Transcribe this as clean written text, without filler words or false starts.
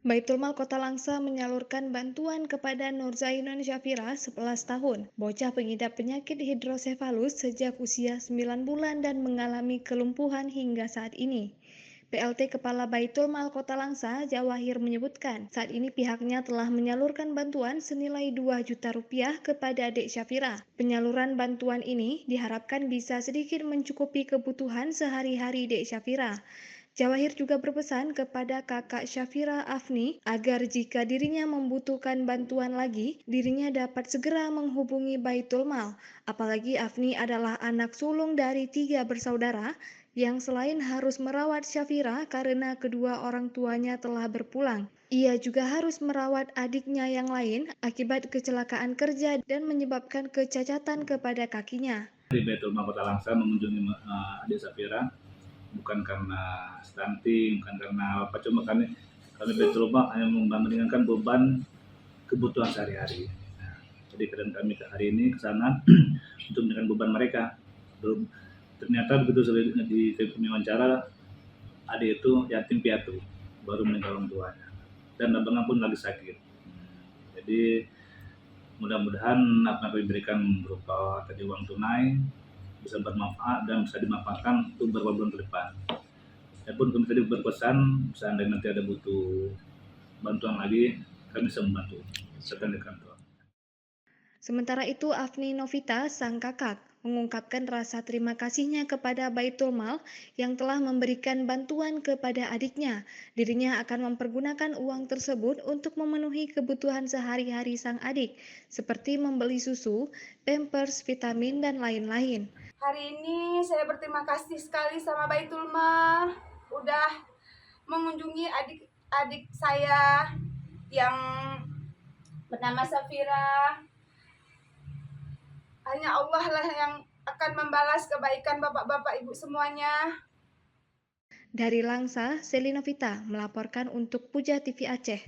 Baitul Mal Kota Langsa menyalurkan bantuan kepada Nur Zainun Syafira 11 tahun, bocah pengidap penyakit hidrosefalus sejak usia 9 bulan dan mengalami kelumpuhan hingga saat ini. PLT Kepala Baitul Mal Kota Langsa, Jawahir menyebutkan, saat ini pihaknya telah menyalurkan bantuan senilai 2 juta rupiah kepada adik Syafira. Penyaluran bantuan ini diharapkan bisa sedikit mencukupi kebutuhan sehari-hari adik Syafira. Jawahir juga berpesan kepada kakak Syafira Afni agar jika dirinya membutuhkan bantuan lagi, dirinya dapat segera menghubungi Baitul Mal. Apalagi Afni adalah anak sulung dari 3 bersaudara yang selain harus merawat Syafira karena kedua orang tuanya telah berpulang. Ia juga harus merawat adiknya yang lain akibat kecelakaan kerja dan menyebabkan kecacatan kepada kakinya. Di Baitul Mal Kota Langsa mengunjungi adik Safira bukan karena stunting, bukan karena apa, cuma kami Baitul Mal hanya meringankan beban kebutuhan sehari-hari. Nah, jadi keadaan kami hari ini ke sana untuk meringankan beban mereka. Belum ternyata begitu di kami wawancara, adik itu yatim piatu, baru meninggal orang tuanya, dan abangnya pun lagi sakit. Jadi mudah-mudahan apa yang kami berikan berupa tadi uang tunai bisa bermanfaat dan bisa dimanfaatkan untuk beberapa bulan ke depan. Adapun kami tadi berpesan, seandainya nanti ada butuh bantuan lagi, kami bisa membantu serta di kantor. Sementara itu, Afni Novita, sang kakak, mengungkapkan rasa terima kasihnya kepada Baitul Mal yang telah memberikan bantuan kepada adiknya. Dirinya akan mempergunakan uang tersebut untuk memenuhi kebutuhan sehari-hari sang adik, seperti membeli susu, pampers, vitamin, dan lain-lain. Hari ini saya berterima kasih sekali sama Baitul Mal udah mengunjungi adik-adik saya yang bernama Safira. Hanya Allah lah yang akan membalas kebaikan bapak-bapak ibu semuanya. Dari Langsa, Selina Vita melaporkan untuk Puja TV Aceh.